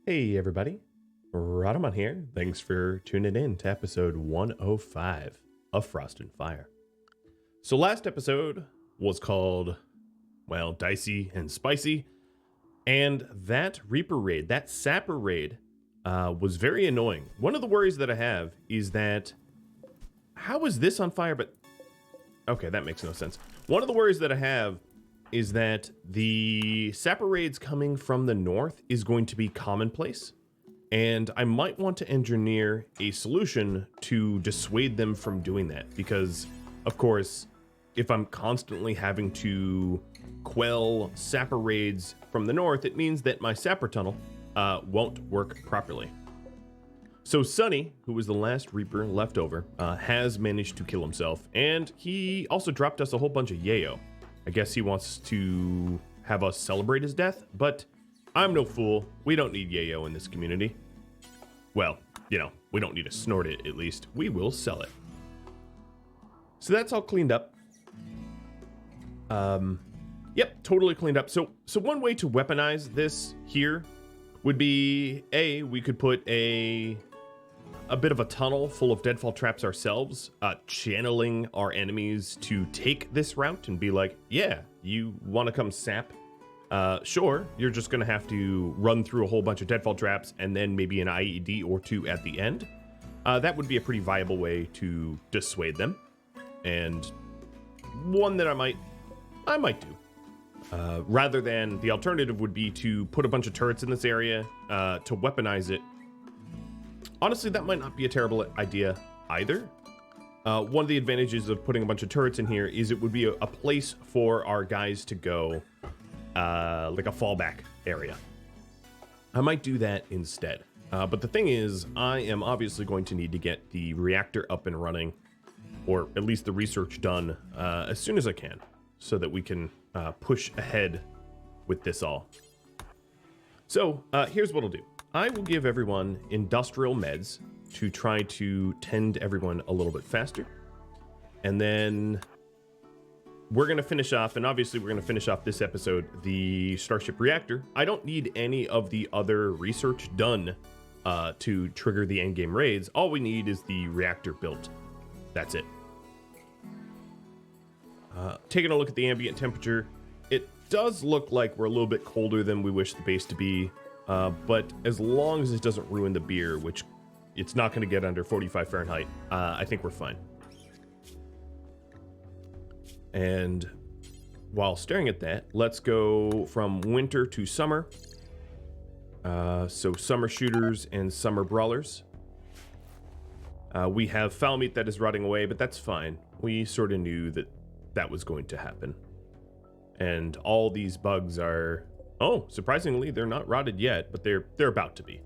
Hey everybody, Rhadamant here. Thanks for tuning in to episode 105 of Frost and Fire. So last episode was called, well, Dicey and Spicy, and that Reaper raid, that Sapper raid, was very annoying. One of the worries that I have is that, how is this on fire? But, okay, that makes no sense. One of the worries that I have is that the Sapper raids coming from the north is going to be commonplace, and I might want to engineer a solution to dissuade them from doing that, because, of course, if I'm constantly having to quell Sapper raids from the north, it means that my Sapper tunnel won't work properly. So Sunny, who was the last Reaper left over, has managed to kill himself, and he also dropped us a whole bunch of yayo. I guess he wants to have us celebrate his death, but I'm no fool. We don't need yayo in this community. Well, you know, we don't need to snort it, at least. We will sell it. So that's all cleaned up. Yep, totally cleaned up. So one way to weaponize this here would be, we could put a bit of a tunnel full of deadfall traps ourselves, channeling our enemies to take this route and be like, yeah, you want to come sap? Sure, you're just going to have to run through a whole bunch of deadfall traps and then maybe an IED or two at the end. That would be a pretty viable way to dissuade them, and one that I might do. Rather than, the alternative would be to put a bunch of turrets in this area to weaponize it. Honestly, that might not be a terrible idea either. One of the advantages of putting a bunch of turrets in here is it would be a place for our guys to go, like a fallback area. I might do that instead. But the thing is, I am obviously going to need to get the reactor up and running, or at least the research done, as soon as I can, so that we can push ahead with this all. So here's what I'll do. I will give everyone industrial meds to try to tend everyone a little bit faster. And then we're going to finish off, and obviously we're going to finish off this episode, the Starship Reactor. I don't need any of the other research done to trigger the endgame raids. All we need is the reactor built. That's it. Taking a look at the ambient temperature, it does look like we're a little bit colder than we wish the base to be. But as long as it doesn't ruin the beer, which it's not going to get under 45 Fahrenheit, I think we're fine. And while staring at that, let's go from winter to summer. So summer shooters and summer brawlers. We have foul meat that is rotting away, but that's fine. We sort of knew that that was going to happen. And all these bugs are... Oh, surprisingly, they're not rotted yet, but they're about to be.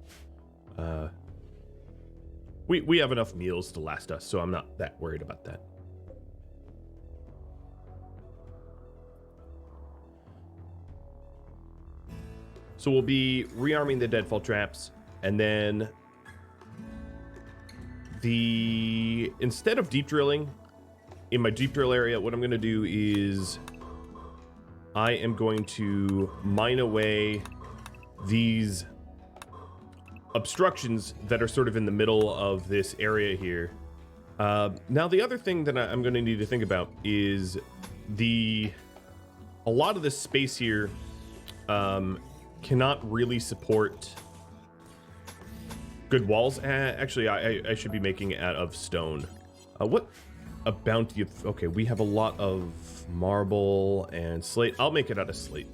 We have enough meals to last us, so I'm not that worried about that. So we'll be rearming the deadfall traps, and then instead of deep drilling in my deep drill area, what I'm going to do is I am going to mine away these obstructions that are sort of in the middle of this area here. Now, the other thing that I'm going to need to think about is a lot of this space here cannot really support good walls. Actually, I should be making it out of stone. What a bounty of... Okay, we have a lot of marble and slate. I'll make it out of slate.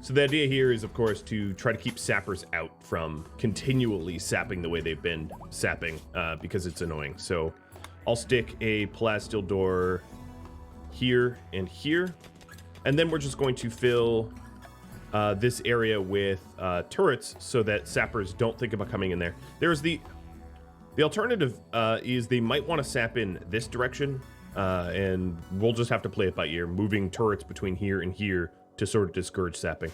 So the idea here is, of course, to try to keep sappers out from continually sapping the way they've been sapping, because it's annoying. So I'll stick a plasteel door here and here, and then we're just going to fill this area with turrets so that sappers don't think about coming in there. There's the alternative is they might want to sap in this direction, and we'll just have to play it by ear, moving turrets between here and here to sort of discourage sapping.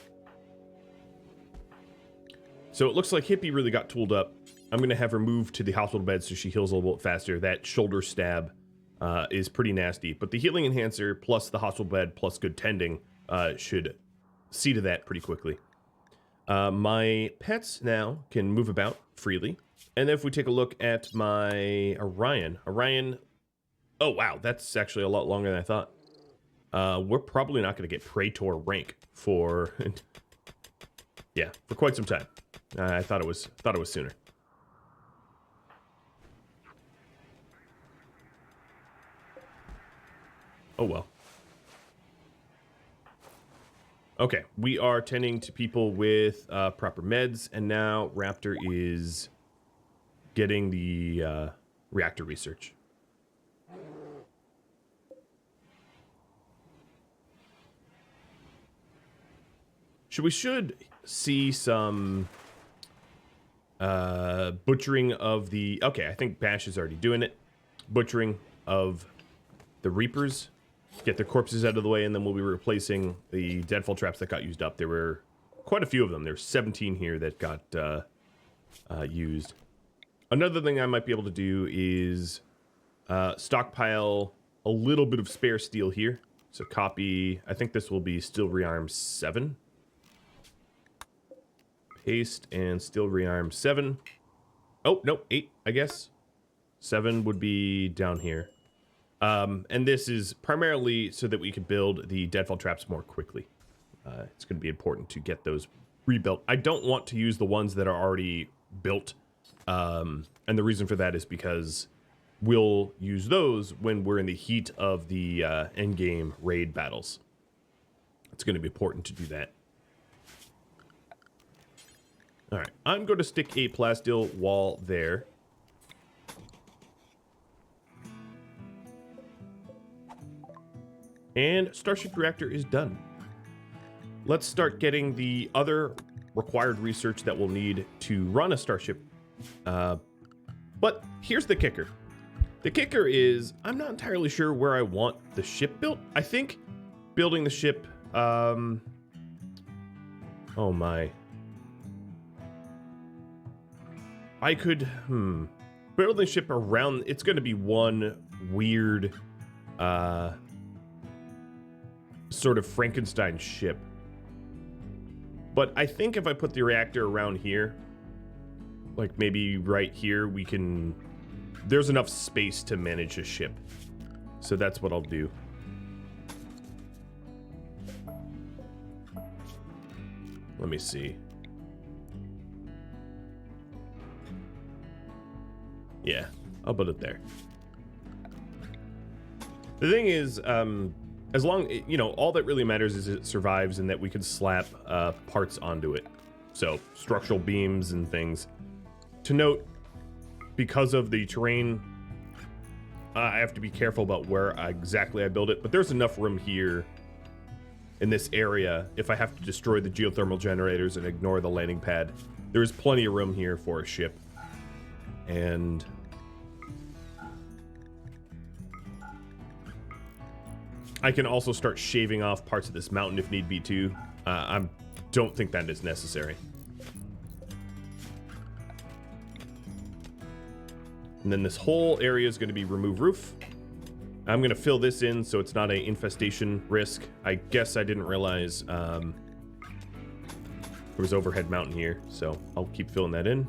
So it looks like Hippie really got tooled up. I'm going to have her move to the hospital bed so she heals a little bit faster. That shoulder stab is pretty nasty, but the healing enhancer plus the hospital bed plus good tending should see to that pretty quickly. My pets now can move about freely. And if we take a look at my Orion, oh wow, that's actually a lot longer than I thought. We're probably not going to get Praetor rank for, yeah, for quite some time. I thought it was sooner. Oh well. Okay, we are tending to people with proper meds, and now Raptor is getting the reactor research. We should see some butchering of the... Okay, I think Bash is already doing it. Butchering of the Reapers. Get their corpses out of the way, and then we'll be replacing the deadfall traps that got used up. There were quite a few of them. There's 17 here that got used. Another thing I might be able to do is stockpile a little bit of spare steel here. So copy, I think this will be steel rearm 7. Paste and steel rearm 7. Oh, no, 8, I guess. 7 would be down here. And this is primarily so that we can build the deadfall traps more quickly. It's going to be important to get those rebuilt. I don't want to use the ones that are already built. And the reason for that is because we'll use those when we're in the heat of the endgame raid battles. It's going to be important to do that. All right, I'm going to stick a plasteel wall there. And Starship Reactor is done. Let's start getting the other required research that we'll need to run a Starship. But here's the kicker. The kicker is, I'm not entirely sure where I want the ship built. I think building the ship, oh my. I could, building the ship around, it's going to be one weird, sort of Frankenstein ship. But I think if I put the reactor around here, like maybe right here, we can, there's enough space to manage a ship. So that's what I'll do. Let me see. Yeah, I'll put it there. The thing is, as long, you know, all that really matters is it survives and that we can slap parts onto it. So structural beams and things. To note, because of the terrain, I have to be careful about where exactly I build it, but there's enough room here in this area. If I have to destroy the geothermal generators and ignore the landing pad, there is plenty of room here for a ship. And I can also start shaving off parts of this mountain if need be too. I don't think that is necessary. And then this whole area is going to be remove roof. I'm going to fill this in so it's not an infestation risk. I guess I didn't realize there was overhead mountain here, so I'll keep filling that in.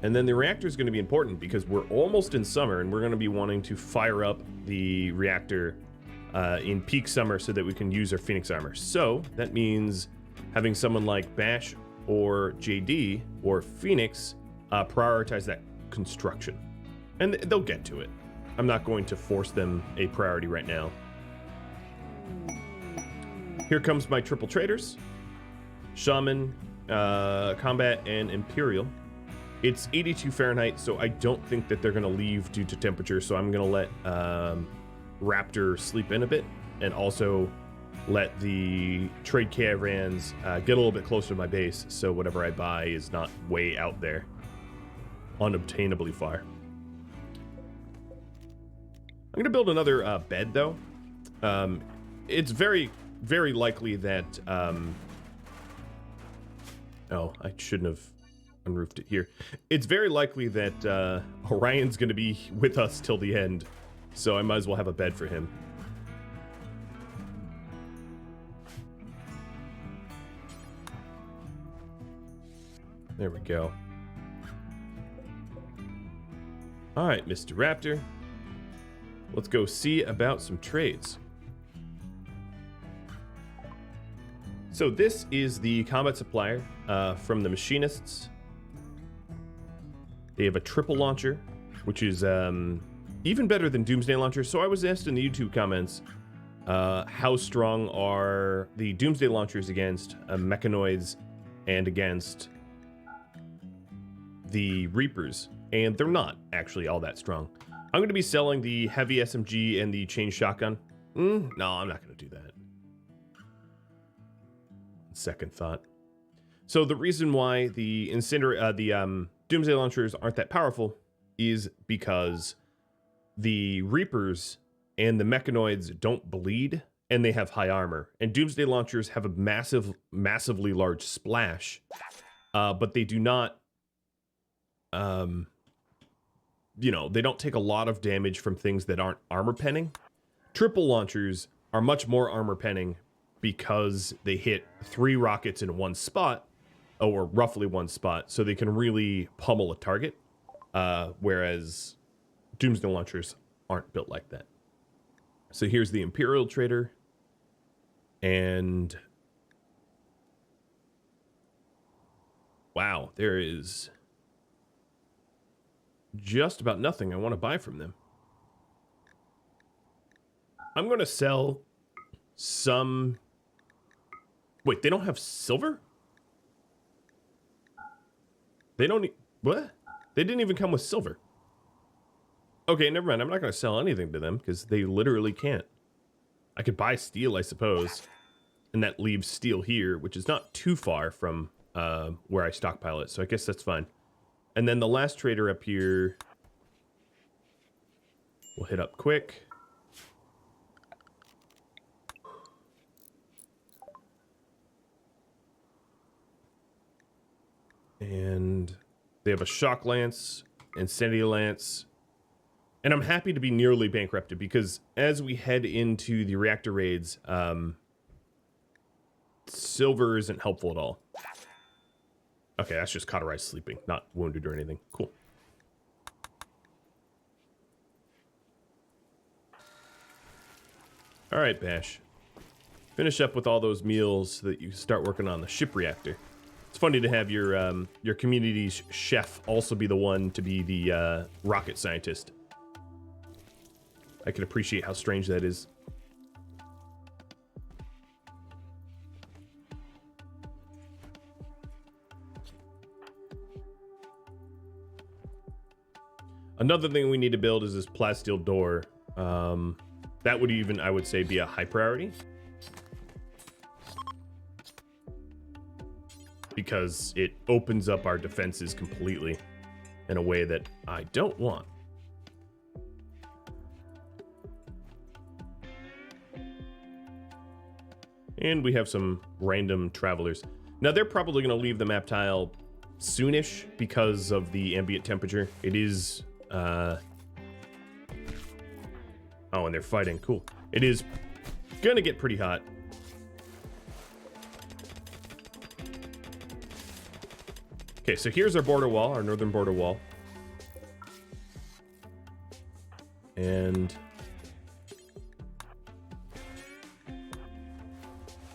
And then the reactor is going to be important because we're almost in summer and we're going to be wanting to fire up the reactor in peak summer so that we can use our Phoenix armor. So that means having someone like Bash or JD or Phoenix prioritize that construction. And they'll get to it. I'm not going to force them a priority right now. Here comes my triple traders. Shaman, Combat, and Imperial. It's 82 Fahrenheit, so I don't think that they're going to leave due to temperature, so I'm going to let Raptor sleep in a bit, and also let the trade caravans get a little bit closer to my base, so whatever I buy is not way out there. Unobtainably far. I'm going to build another bed, though. It's very, very likely that... oh, I shouldn't have unroofed it here. It's very likely that Orion's going to be with us till the end, so I might as well have a bed for him. There we go. All right, Mr. Raptor. Let's go see about some trades. So this is the combat supplier from the machinists. They have a triple launcher, which is even better than Doomsday launcher. So I was asked in the YouTube comments, how strong are the Doomsday launchers against mechanoids and against the Reapers? And they're not actually all that strong. I'm going to be selling the heavy SMG and the chain shotgun. No, I'm not going to do that. Second thought. So the reason why the Doomsday launchers aren't that powerful is because the Reapers and the mechanoids don't bleed, and they have high armor. And Doomsday launchers have a massively large splash, but they do not, they don't take a lot of damage from things that aren't armor penning. Triple launchers are much more armor penning because they hit 3 rockets in one spot, or roughly one spot, so they can really pummel a target, whereas Doomsday launchers aren't built like that. So here's the Imperial Trader, and wow, there is just about nothing I want to buy from them. I'm going to sell some... Wait, they don't have silver? They don't need... What? They didn't even come with silver. Okay, never mind. I'm not going to sell anything to them because they literally can't. I could buy steel, I suppose. And that leaves steel here, which is not too far from where I stockpile it. So I guess that's fine. And then the last trader up here, we'll hit up quick. And they have a shock lance, incendiary lance. And I'm happy to be nearly bankrupted because as we head into the reactor raids, silver isn't helpful at all. Okay, that's just cauterized sleeping, not wounded or anything. Cool. All right, Bash. Finish up with all those meals so that you start working on the ship reactor. It's funny to have your community's chef also be the one to be the rocket scientist. I can appreciate how strange that is. Another thing we need to build is this plasteel door. That would even, I would say, be a high priority. Because it opens up our defenses completely in a way that I don't want. And we have some random travelers. Now they're probably going to leave the map tile soonish because of the ambient temperature. It is... Oh, and they're fighting. Cool. It is going to get pretty hot. Okay, so here's our border wall, our northern border wall. And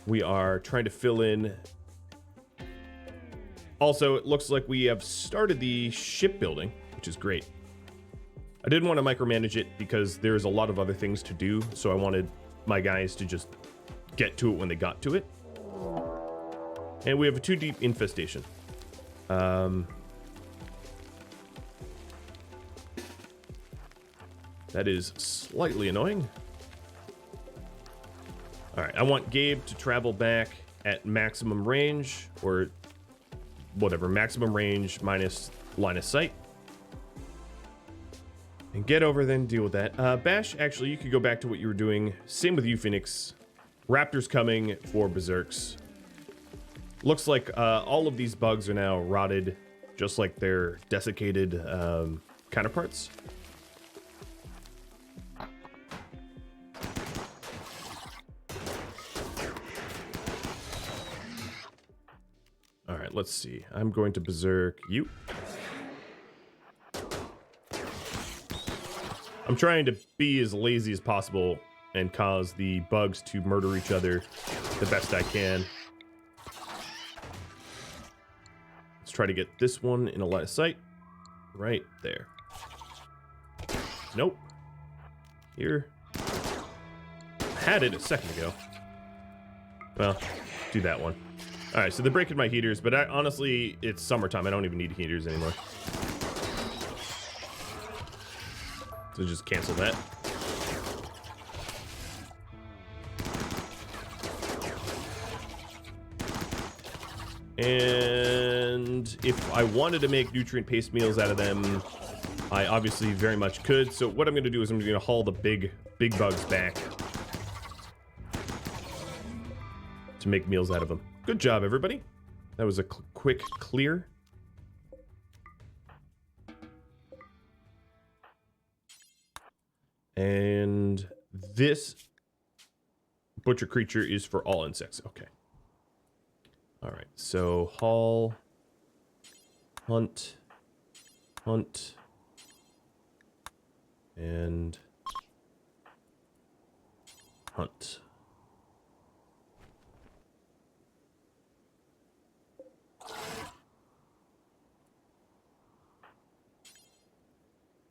we are trying to fill in. Also, it looks like we have started the shipbuilding, which is great. I didn't want to micromanage it because there's a lot of other things to do, so I wanted my guys to just get to it when they got to it. And we have a 2 deep infestation. That is slightly annoying. Alright, I want Gabe to travel back at maximum range, or whatever, maximum range minus line of sight. And get over there and deal with that. Bash, actually, you could go back to what you were doing. Same with you, Phoenix. Raptor's coming for Berserks. Looks like all of these bugs are now rotted, just like their desiccated counterparts. let's see. I'm going to berserk you. I'm trying to be as lazy as possible and cause the bugs to murder each other the best I can. Let's try to get this one in a line of sight. Right there. Nope. Here. Had it a second ago. Well, do that one. All right, so they're breaking my heaters, but honestly, it's summertime. I don't even need heaters anymore. So just cancel that. And if I wanted to make nutrient paste meals out of them, I obviously very much could. So what I'm going to do is I'm going to haul the big bugs back to make meals out of them. Good job, everybody. That was a quick clear. And this butcher creature is for all insects. Okay. All right. So haul, hunt, and hunt.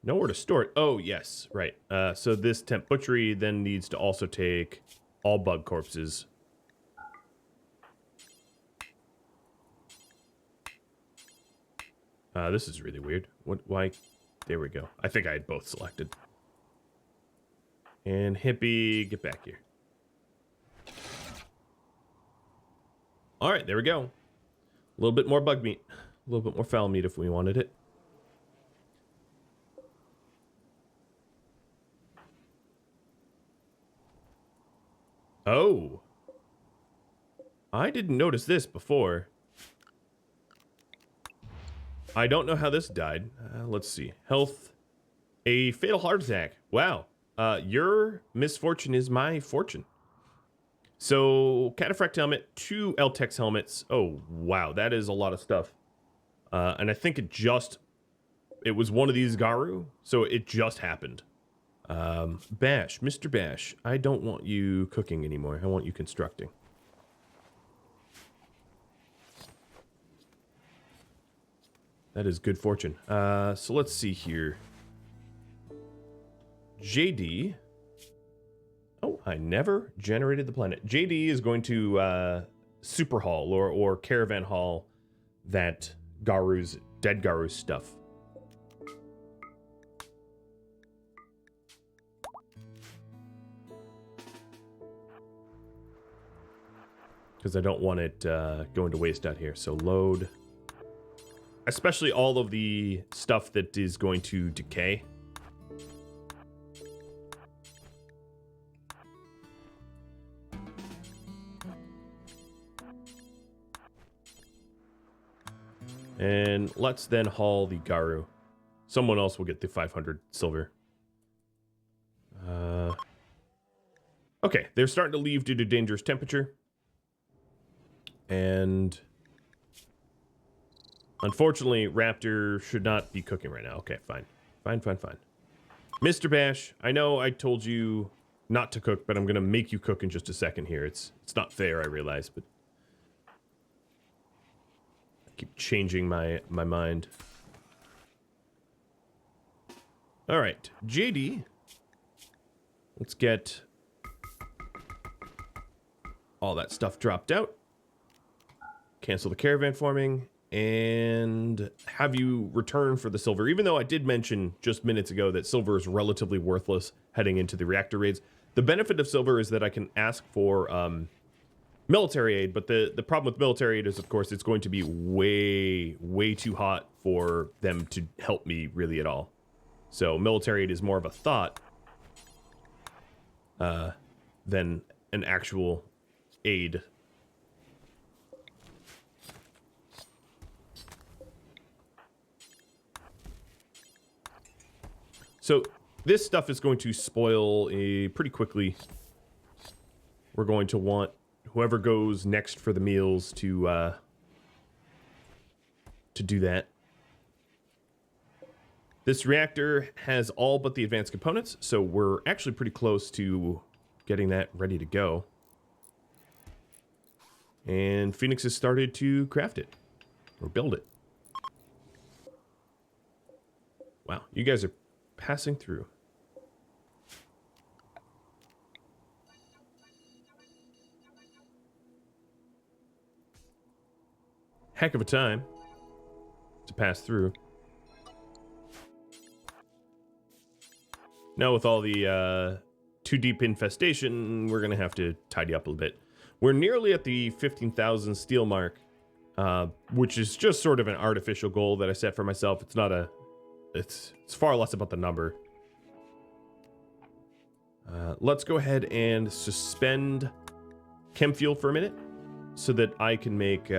Nowhere to store it. Oh, yes. Right. So this temp butchery then needs to also take all bug corpses. This is really weird. Why? There we go. I think I had both selected. And Hippie, get back here. All right, there we go. A little bit more bug meat. A little bit more foul meat if we wanted it. Oh. I didn't notice this before. I don't know how this died. Let's see. Health. A fatal heart attack. Wow. Your misfortune is my fortune. So, Cataphract helmet, 2 Eltex helmets. Oh, wow. That is a lot of stuff. And I think it was one of these Garu. So, it just happened. Bash, Mr. Bash, I don't want you cooking anymore. I want you constructing. That is good fortune. So let's see here. JD. Oh, I never generated the planet. JD is going to super haul or caravan haul that dead Garu's stuff. Because I don't want it going to waste out here. So load. Especially all of the stuff that is going to decay. And let's then haul the Garu. Someone else will get the 500 silver. Okay, they're starting to leave due to dangerous temperature. And unfortunately, Raptor should not be cooking right now. Okay, fine. Fine. Mr. Bash, I know I told you not to cook, but I'm going to make you cook in just a second here. It's not fair, I realize, but I keep changing my mind. All right, JD. Let's get all that stuff dropped out. Cancel the caravan farming. And have you return for the silver. Even though I did mention just minutes ago that silver is relatively worthless heading into the reactor raids. The benefit of silver is that I can ask for military aid. But the problem with military aid is, of course, it's going to be way too hot for them to help me really at all. So military aid is more of a thought than an actual aid. So this stuff is going to spoil pretty quickly. We're going to want whoever goes next for the meals to to do that. This reactor has all but the advanced components, so we're actually pretty close to getting that ready to go. And Phoenix has started to craft it, or build it. Wow, you guys are passing through. Heck of a time to pass through. Now with all the too deep infestation, we're gonna have to tidy up a little bit. We're nearly at the 15,000 steel mark, which is just sort of an artificial goal that I set for myself. It's not a, it's far less about the number. Let's go ahead and suspend chem fuel for a minute so that I can make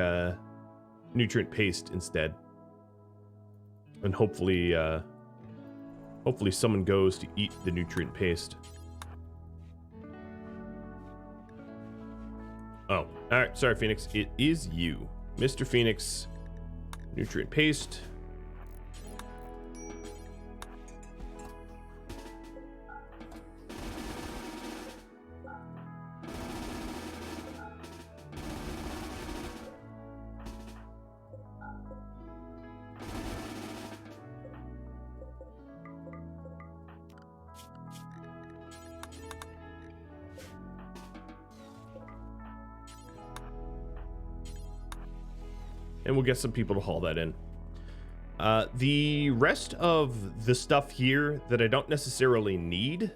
nutrient paste instead. And hopefully, hopefully someone goes to eat the nutrient paste. Oh, all right. Sorry, Phoenix. It is you, Mr. Phoenix. Nutrient paste. And we'll get some people to haul that in. The rest of the stuff here that I don't necessarily need,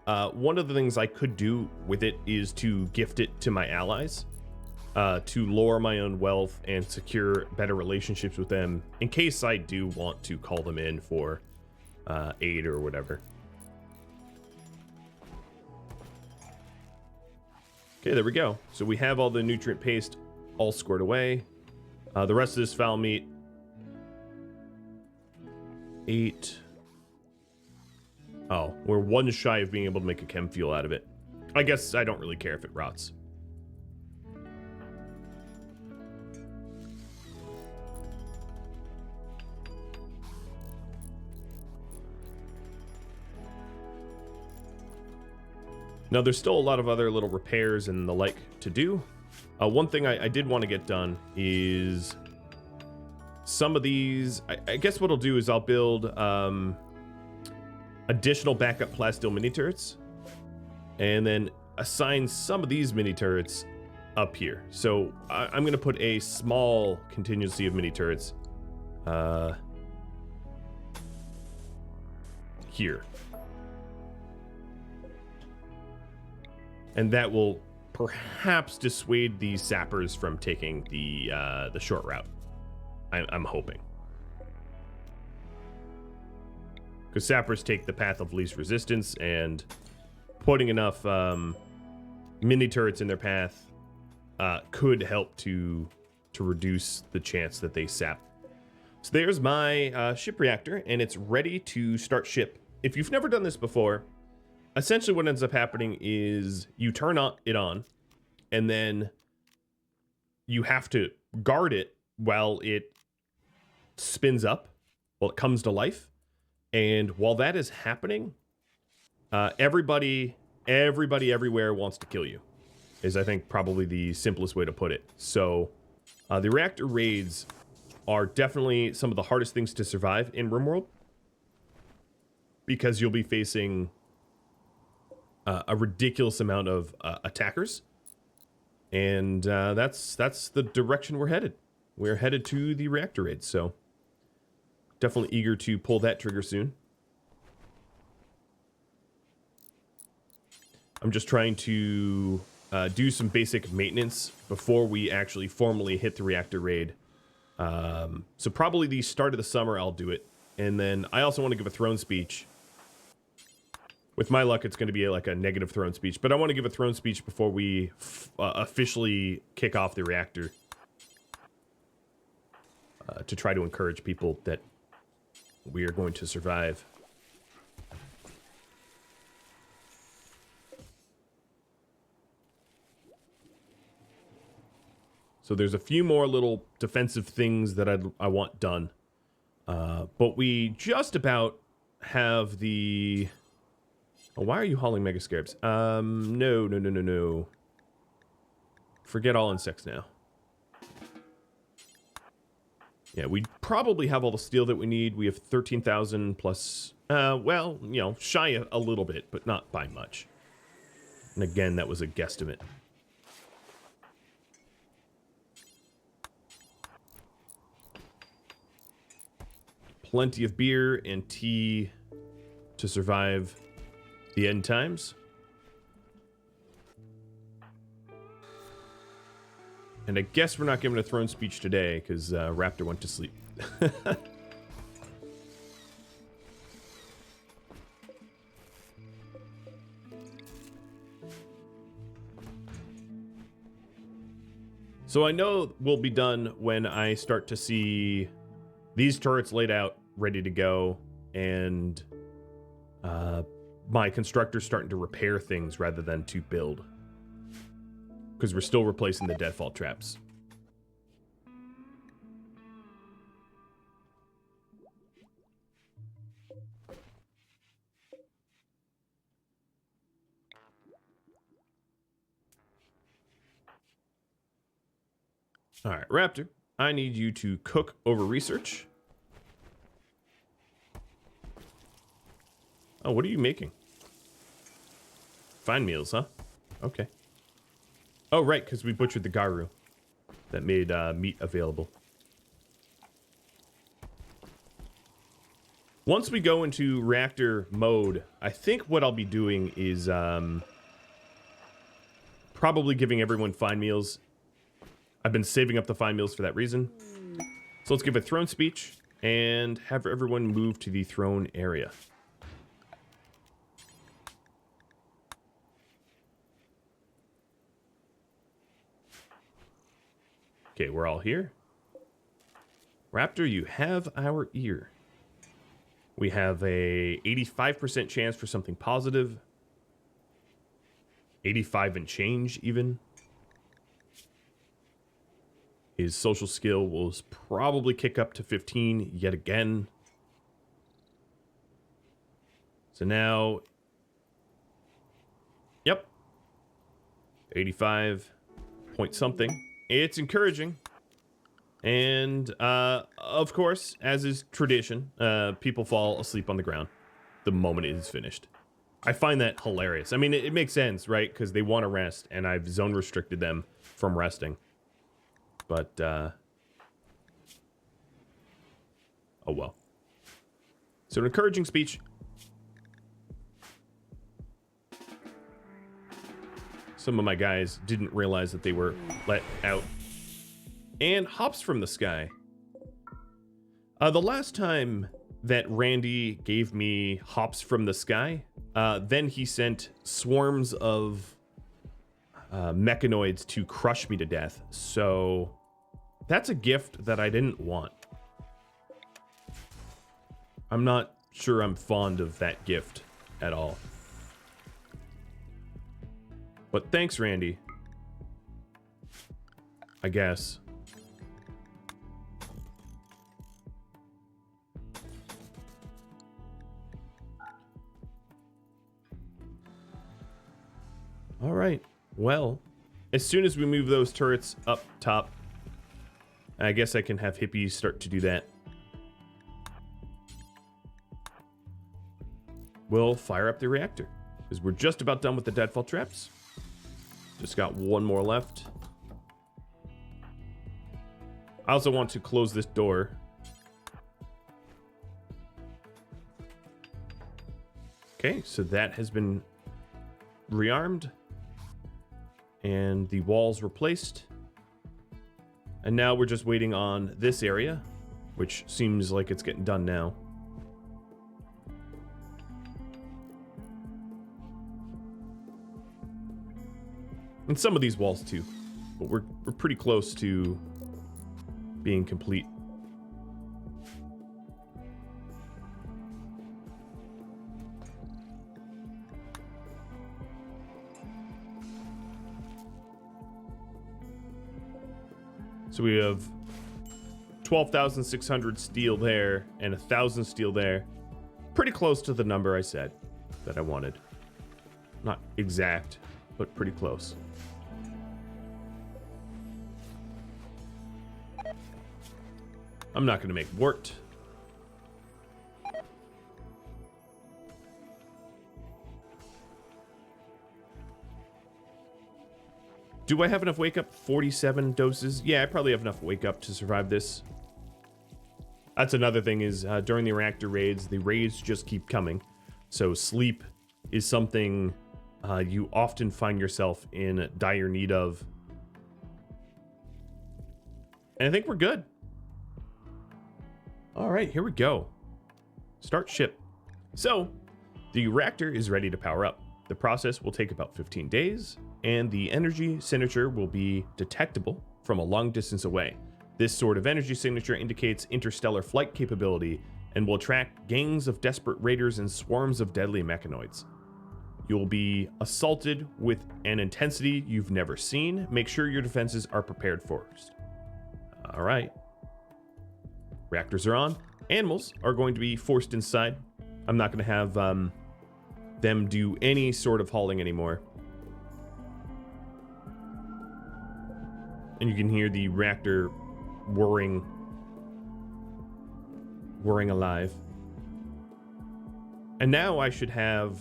one of the things I could do with it is to gift it to my allies, to lower my own wealth and secure better relationships with them in case I do want to call them in for aid or whatever. Okay, there we go. So we have all the nutrient paste all squared away. The rest of this foul meat, 8. Oh, we're 1 shy of being able to make a chem fuel out of it. I guess I don't really care if it rots. Now, there's still a lot of other little repairs and the like to do. One thing I did want to get done is some of these. I guess what I'll do is I'll build additional backup plasteel mini turrets, and then assign some of these mini turrets up here. So I'm going to put a small contingency of mini turrets here, and that will perhaps dissuade these sappers from taking the short route. I'm hoping, because sappers take the path of least resistance, and putting enough mini turrets in their path could help to reduce the chance that they sap. So there's my ship reactor, and it's ready to start ship. If you've never done this before, essentially what ends up happening is you turn it on, and then you have to guard it while it spins up, while it comes to life. And while that is happening, everybody everywhere wants to kill you, is I think probably the simplest way to put it. So the reactor raids are definitely some of the hardest things to survive in RimWorld, because you'll be facing a ridiculous amount of attackers, and that's the direction we're headed. We're headed to the reactor raid, so definitely eager to pull that trigger soon. I'm just trying to do some basic maintenance before we actually formally hit the reactor raid. So probably the start of the summer I'll do it, and then I also want to give a throne speech. With my luck, it's going to be like a negative throne speech, but I want to give a throne speech before we officially kick off the reactor, to try to encourage people that we are going to survive. So there's a few more little defensive things that I want done. But we just about have the... Oh, why are you hauling mega scarabs? No. Forget all insects now. Yeah, we probably have all the steel that we need. We have 13,000 plus... well, you know, shy a little bit, but not by much. And again, that was a guesstimate. Plenty of beer and tea to survive the end times. And I guess we're not giving a throne speech today because Raptor went to sleep. So I know we'll be done when I start to see these turrets laid out, ready to go, and my constructor's starting to repair things rather than to build. Because we're still replacing the deadfall traps. Alright, Raptor, I need you to cook over research. Oh, what are you making? Fine meals, huh? Okay. Oh, right, because we butchered the Garu that made meat available. Once we go into reactor mode, I think what I'll be doing is probably giving everyone fine meals. I've been saving up the fine meals for that reason. So let's give a throne speech and have everyone move to the throne area. Okay, we're all here. Raptor, you have our ear. We have a 85% chance for something positive. 85 and change, even. His social skill will probably kick up to 15 yet again. So now... Yep. 85 point something. It's encouraging. And, of course, as is tradition, people fall asleep on the ground the moment it is finished. I find that hilarious. I mean, it makes sense, right? Because they want to rest, and I've zone restricted them from resting. But, oh well. So an encouraging speech. Some of my guys didn't realize that they were let out. And hops from the sky. The last time that Randy gave me hops from the sky, then he sent swarms of mechanoids to crush me to death. So that's a gift that I didn't want. I'm not sure I'm fond of that gift at all. But thanks, Randy. I guess. All right. Well, as soon as we move those turrets up top, I guess I can have hippies start to do that. We'll fire up the reactor, because we're just about done with the deadfall traps. Just got one more left. I also want to close this door. Okay, so that has been rearmed. And the walls replaced. And now we're just waiting on this area, which seems like it's getting done now. And some of these walls too, but we're pretty close to being complete. So we have 12,600 steel there and 1,000 steel there. Pretty close to the number I said that I wanted. Not exact, but pretty close. I'm not going to make wart. Do I have enough wake up? 47 doses? Yeah, I probably have enough wake up to survive this. That's another thing is during the reactor raids, the raids just keep coming. So sleep is something you often find yourself in dire need of. And I think we're good. All right, here we go. Start ship. So the reactor is ready to power up. The process will take about 15 days, and the energy signature will be detectable from a long distance away. This sort of energy signature indicates interstellar flight capability and will attract gangs of desperate raiders and swarms of deadly mechanoids. You'll be assaulted with an intensity you've never seen. Make sure your defenses are prepared first. All right. Reactors are on. Animals are going to be forced inside. I'm not going to have them do any sort of hauling anymore. And you can hear the reactor whirring alive. And now I should have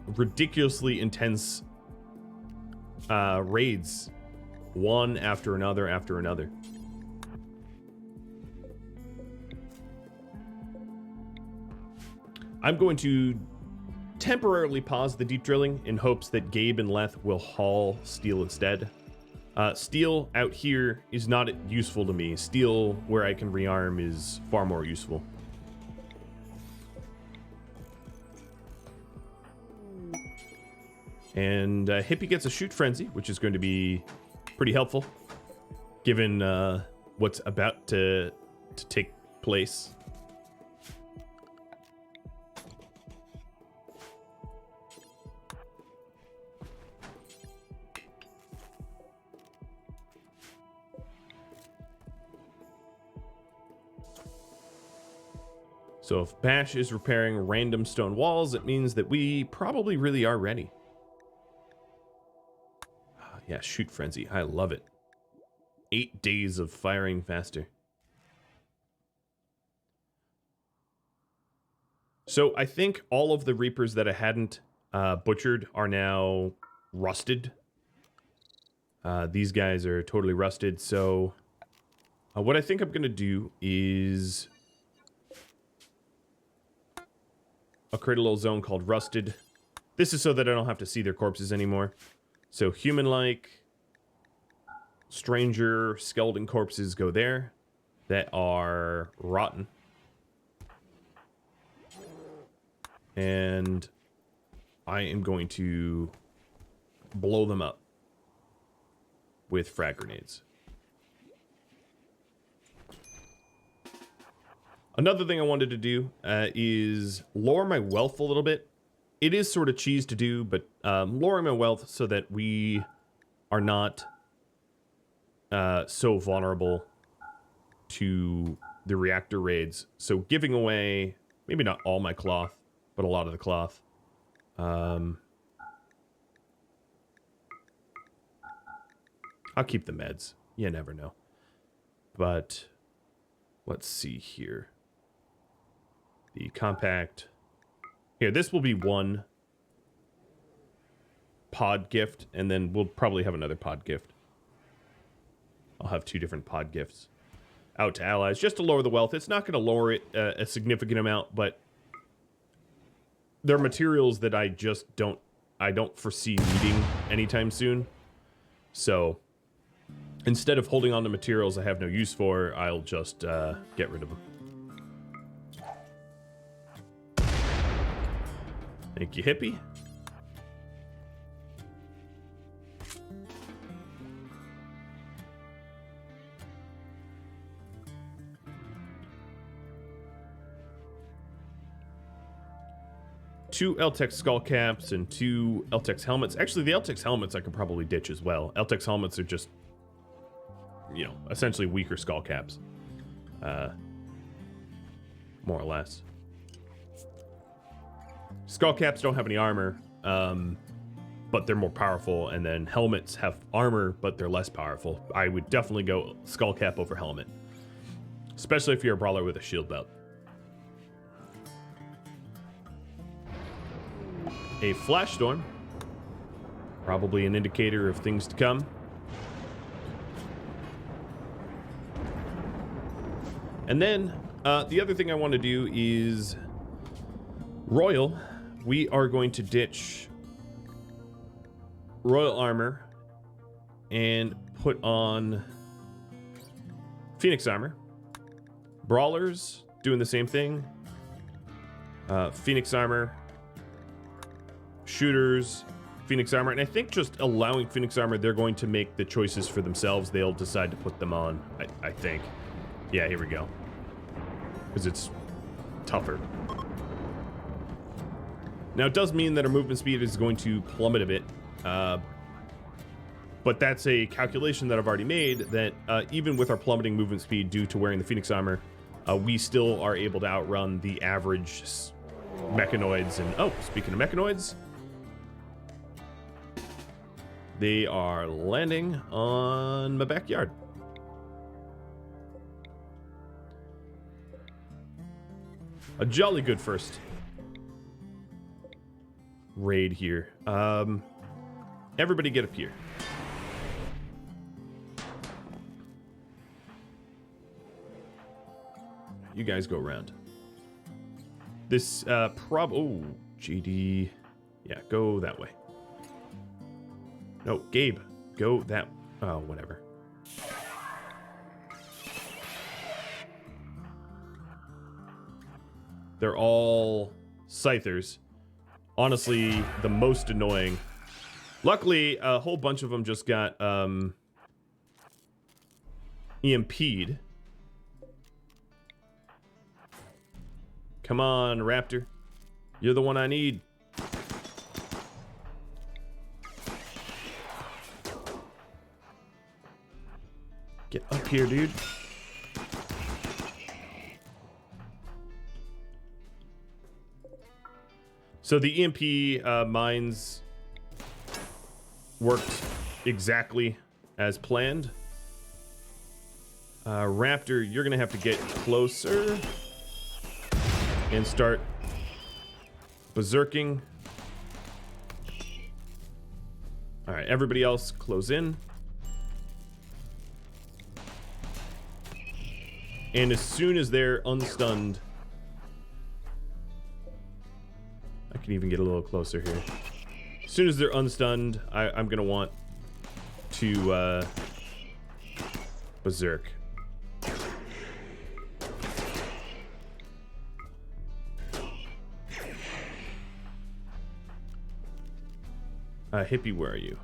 ridiculously intense raids, one after another after another. I'm going to temporarily pause the deep drilling in hopes that Gabe and Leth will haul steel instead. Steel out here is not useful to me. Steel where I can rearm is far more useful. And Hippie gets a shoot frenzy, which is going to be pretty helpful given what's about to take place. So if Bash is repairing random stone walls, it means that we probably really are ready. Yeah, shoot frenzy. I love it. 8 days of firing faster. So I think all of the Reapers that I hadn't butchered are now rusted. These guys are totally rusted. So what I think I'm going to do is I'll create a little zone called Rusted. This is so that I don't have to see their corpses anymore. So human-like, stranger, skeleton corpses go there that are rotten. And I am going to blow them up with frag grenades. Another thing I wanted to do is lower my wealth a little bit. It is sort of cheese to do, but lowering my wealth so that we are not so vulnerable to the reactor raids. So giving away, maybe not all my cloth, but a lot of the cloth. I'll keep the meds. You never know. But let's see here. The compact. Here, this will be one pod gift, and then we'll probably have another pod gift. I'll have 2 different pod gifts out to allies, just to lower the wealth. It's not going to lower it a significant amount, but there are materials that I don't foresee needing anytime soon. So instead of holding on to materials I have no use for, I'll just get rid of them. Thank you, Hippie. Two LTEX skull caps and 2 LTEX helmets. Actually, the LTEX helmets I could probably ditch as well. LTEX helmets are just you know, essentially weaker skull caps. More or less. Skull caps don't have any armor, but they're more powerful, and then helmets have armor, but they're less powerful. I would definitely go skull cap over helmet, especially if you're a brawler with a shield belt. A flash storm, probably an indicator of things to come. And then the other thing I want to do is Royal. We are going to ditch Royal armor and put on Phoenix armor. Brawlers doing the same thing. Phoenix armor. Shooters, Phoenix armor. And I think just allowing Phoenix armor, they're going to make the choices for themselves. They'll decide to put them on, I think. Yeah, here we go. Because it's tougher. Now, it does mean that our movement speed is going to plummet a bit. But that's a calculation that I've already made, that even with our plummeting movement speed due to wearing the Phoenix armor, we still are able to outrun the average mechanoids. And, oh, speaking of mechanoids, they are landing on my backyard. A jolly good first raid here. Everybody get up here. You guys go around. This oh, GD. Yeah, go that way. No, Gabe, go that. Oh, whatever. They're all scythers. Honestly, the most annoying. Luckily, a whole bunch of them just got EMP'd. Come on, Raptor. You're the one I need. Get up here, dude. So the EMP mines worked exactly as planned. Raptor, you're gonna have to get closer and start berserking. All right, everybody else close in. And as soon as they're unstunned, I can even get a little closer here. As soon as they're unstunned, I'm gonna want to berserk. Hippie, where are you?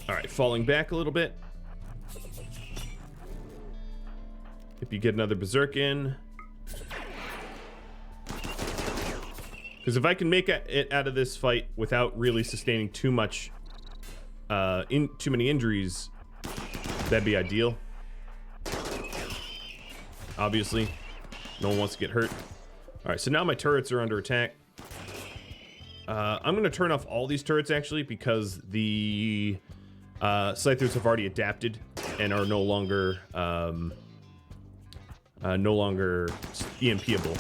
All right, falling back a little bit. If you get another berserk in. Because if I can make it out of this fight without really sustaining too much, too many injuries, that'd be ideal. Obviously, no one wants to get hurt. All right, so now my turrets are under attack. I'm going to turn off all these turrets, actually, because the Scythers have already adapted and are no longer EMP-able.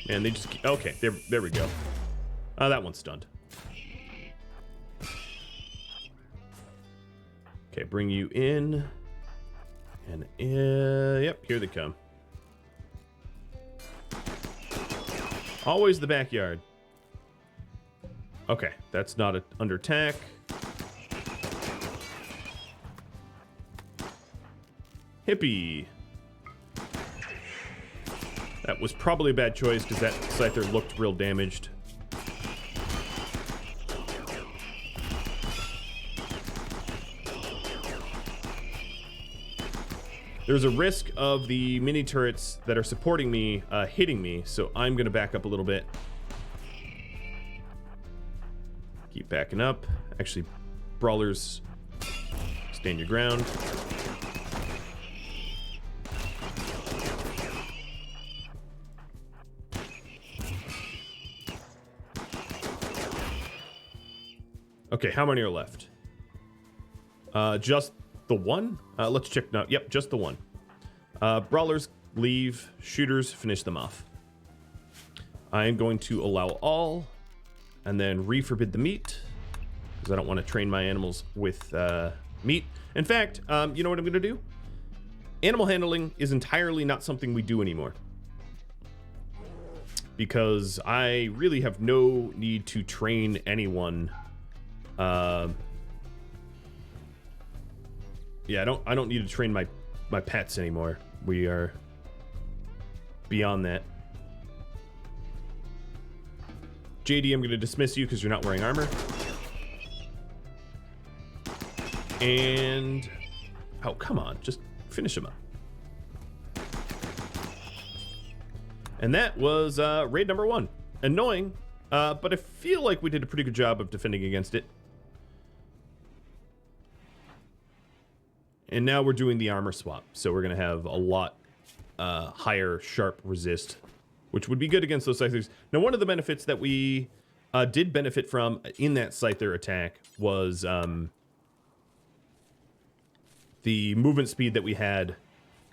And they just... Okay, there we go. That one's stunned. Okay, bring you in. And, yep, here they come. Always the backyard. Okay, that's not under attack. Hippie. That was probably a bad choice because that Scyther looked real damaged. There's a risk of the mini turrets that are supporting me hitting me, so I'm gonna back up a little bit. Keep backing up. Actually, brawlers, stand your ground. Okay, how many are left? Just the one? Let's check now. Yep, just the one. Brawlers leave, shooters finish them off. I am going to allow all, and then re-forbid the meat, because I don't want to train my animals with meat. In fact, you know what I'm going to do? Animal handling is entirely not something we do anymore, because I really have no need to train anyone. Yeah, I don't need to train my pets anymore. We are beyond that. JD, I'm going to dismiss you because you're not wearing armor. And oh, come on, just finish him up. And that was raid number 1. Annoying, but I feel like we did a pretty good job of defending against it. And now we're doing the armor swap, so we're going to have a lot higher sharp resist, which would be good against those Scythers. Now, one of the benefits that we did benefit from in that Scyther attack was the movement speed that we had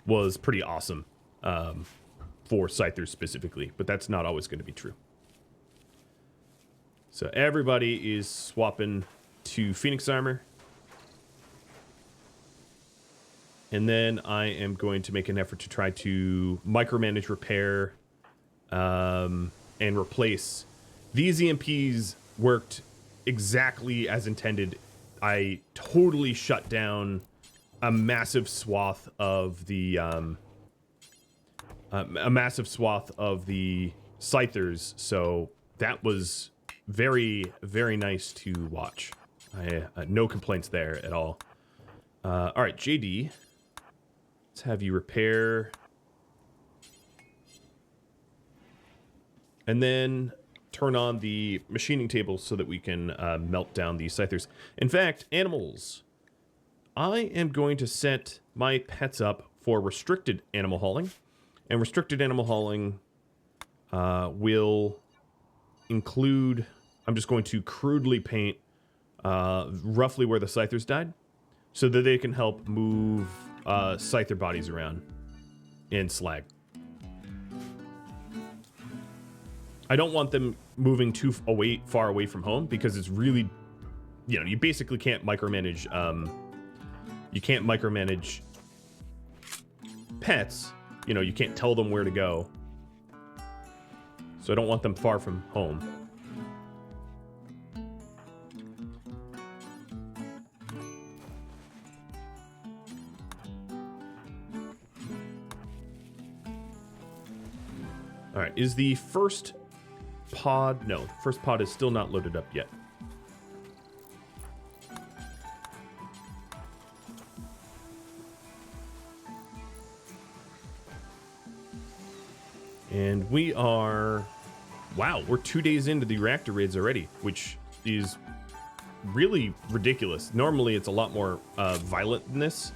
was pretty awesome for Scythers specifically, but that's not always going to be true. So everybody is swapping to Phoenix armor. And then I am going to make an effort to try to micromanage repair and replace. These EMPs worked exactly as intended. I totally shut down a massive swath of the Scythers, so that was very, very nice to watch. No complaints there at all. All right, JD. Let's have you repair. And then turn on the machining table so that we can melt down the Scythers. In fact, animals. I am going to set my pets up for restricted animal hauling. And restricted animal hauling will include... I'm just going to crudely paint roughly where the Scythers died, so that they can help move Scyther bodies around in slag. I don't want them moving too far away from home, because it's really, you know, you basically can't micromanage. You can't micromanage pets. You know, you can't tell them where to go. So I don't want them far from home. All right, is the first pod... No, the first pod is still not loaded up yet. And we are... Wow, we're 2 days into the reactor raids already, which is really ridiculous. Normally, it's a lot more violent than this.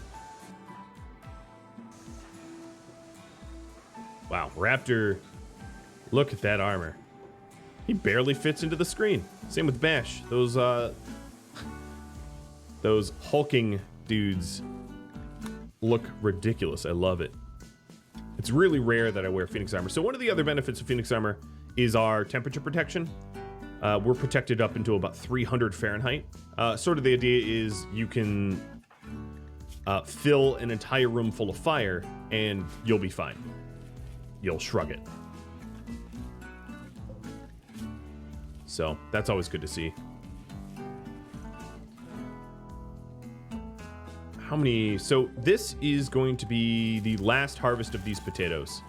Wow, Raptor... Look at that armor. He barely fits into the screen. Same with Bash. Those hulking dudes look ridiculous. I love it. It's really rare that I wear Phoenix armor. So one of the other benefits of Phoenix armor is our temperature protection. We're protected up into about 300 Fahrenheit. Sort of the idea is you can fill an entire room full of fire and you'll be fine. You'll shrug it. So that's always good to see. How many? So this is going to be the last harvest of these potatoes.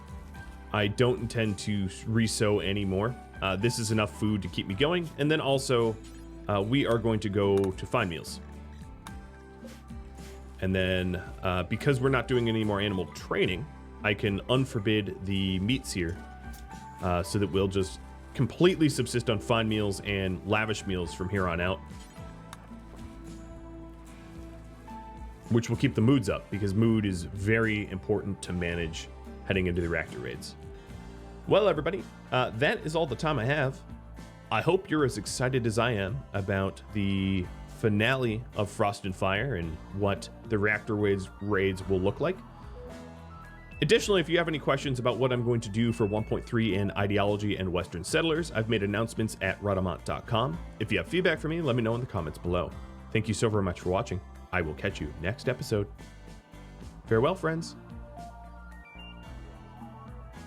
I don't intend to re-sow anymore. This is enough food to keep me going. And then also, we are going to go to fine meals. And then because we're not doing any more animal training, I can unforbid the meats here so that we'll just completely subsist on fine meals and lavish meals from here on out. Which will keep the moods up, because mood is very important to manage heading into the reactor raids. Well, everybody, that is all the time I have. I hope you're as excited as I am about the finale of Frost and Fire and what the reactor raids will look like. Additionally, if you have any questions about what I'm going to do for 1.3 in Ideology and Western Settlers, I've made announcements at Rhadamant.com. If you have feedback for me, let me know in the comments below. Thank you so very much for watching. I will catch you next episode. Farewell, friends.